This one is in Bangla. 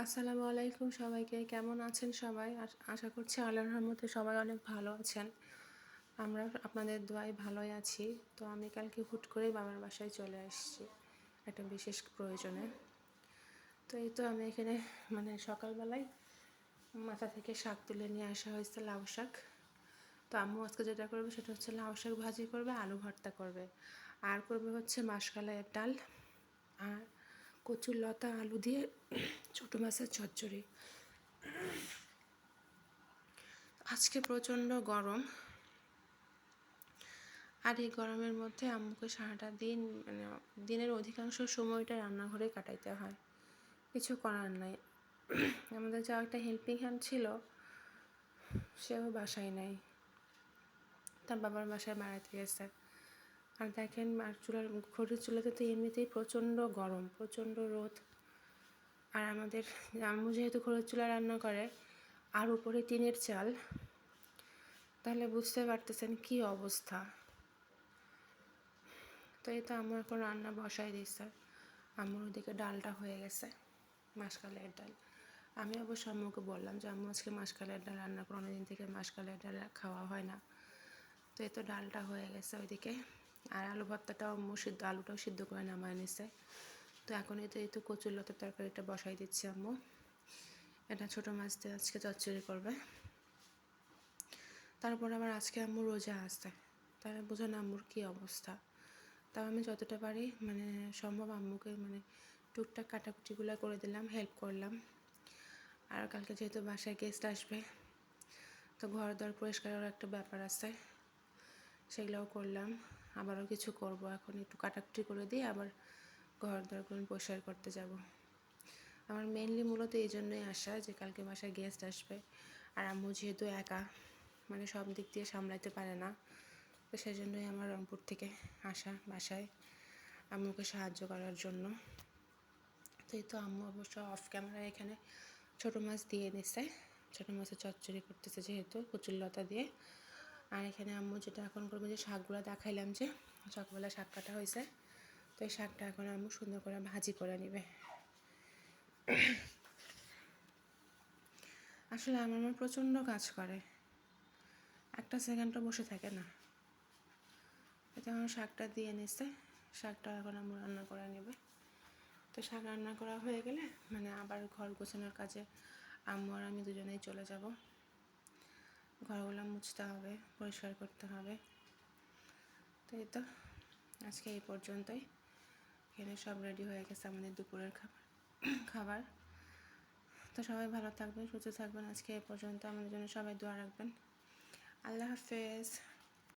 আসসালামু আলাইকুম সবাইকে। কেমন আছেন সবাই? আশা করছি আল্লাহর রহমতে সবাই অনেক ভালো আছেন। আমরা আপনাদের দোয়ায় ভালোই আছি। তো আমি কালকে হুট করেই বাবার বাসায় চলে আসছি একটা বিশেষ প্রয়োজনে। তো এই তো আমি এখানে সকালবেলায় মাথা থেকে শাক তুলে নিয়ে আসা হয়েছে, লাউ শাক। তো আম্মু আজকে যেটা করবে সেটা হচ্ছে লাউ শাক ভাজি করবে, আলু ভর্তা করবে, আর করবে হচ্ছে মাসকলাইয়ের ডাল, আর কচুর লতা আলু দিয়ে ছোটো মাছের চচ্চড়ি। আজকে প্রচণ্ড গরম, আর এই গরমের মধ্যে আম্মুকে সারাটা দিন দিনের অধিকাংশ সময়টা রান্নাঘরে কাটাইতে হয়। কিছু করার নাই। আমাদের যা একটা হেল্পিং হ্যান্ড ছিল, সেও বাসায় নাই, তার বাবার বাসায় বেড়াতে গেছে। আর দেখেন, আর খড়ির চুলাতে তো এমনিতেই প্রচণ্ড গরম, প্রচণ্ড রোদ। আর আমাদের আম্মু যেহেতু খড়ির চুলা রান্না করে, আর উপরে টিনের চাল, তাহলে বুঝতে পারতেছেন কী অবস্থা। তো এই তো আম্মু এখন রান্না বসাই দিচ্ছে। আম্মুর ওদিকে ডালটা হয়ে গেছে, মাসকলাইয়ের ডাল। আমি অবশ্য আম্মুকে বললাম যে আম্মু আজকে মাসকলাইয়ের ডাল রান্না করো, অনেকদিন থেকে মাসকলাইয়ের ডাল খাওয়া হয় না। তো এই তো ডালটা হয়ে গেছে ওইদিকে। আর আলু ভর্তাটাও আলুটাও সিদ্ধ করে নামায় নিছে। তো এখন এই তো কচুর লতার তরকারিটা বসাই দিচ্ছি আম্মু। এটা ছোটো মাছ দিয়ে আজকে চচ্চড়ি করবে। তারপর আবার আজকে আম্মু রোজা আসছে, তারা বোঝেন আম্মুর কী অবস্থা। তাও আমি যতটা পারি সম্ভব আম্মুকে টুকটাক কাটাকুটিগুলো করে দিলাম, হেল্প করলাম। আর কালকে যেহেতু বাসায় গেস্ট আসবে, তো ঘর দর পরিষ্কারের একটা ব্যাপার আছে, সেগুলোও করলাম। আবারও কিছু করব, এখন একটু কাটাকুটি করে দিয়ে আবার ঘর দরগুলো পরিষ্কার করতে যাব। আমার মেনলি মূলত এই জন্যই আসা যে কালকে বাসায় গেস্ট আসবে, আর আম্মু যেহেতু একা সব দিক দিয়ে সামলাতে পারে না, তো সেই জন্যই আমার রংপুর থেকে আসা বাসায় আম্মুকে সাহায্য করার জন্য। তো এই তো আম্মু অবশ্য অফ ক্যামেরায় এখানে ছোটো মাছ দিয়ে নিছে, ছোটো মাছের চচ্চড়ি করতেছে যেহেতু কচুর লতা দিয়ে। আর এখানে আম্মু যেটা এখন করবো, যে শাকগুলো দেখাইলাম যে সকালবেলা শাক কাটা হয়েছে, তো এই শাকটা এখন আম্মু সুন্দর করে ভাজি করে নেবে। আসলে আমার মা প্রচণ্ড কাজ করে, একটা সেকেন্ডও বসে থাকে না। এটা আমার শাকটা দিয়ে নিচ্ছে, শাকটা এখন আম্মু রান্না করে নেবে। তো শাক রান্না করা হয়ে গেলে আবার ঘর গোছানোর কাজে আম্মু আর আমি দুজনেই চলে যাব। ঘরগুলো মুছতে হবে, পরিষ্কার করতে হবে। তো এই তো আজকে এই পর্যন্তই। এখানে সব রেডি হয়ে গেছে আমাদের দুপুরের খাবার। তো সবাই ভালো থাকবেন, সুস্থ থাকবেন। আজকে এই পর্যন্ত, আমাদের জন্য সবাই দোয়া রাখবেন। আল্লাহ হাফেজ।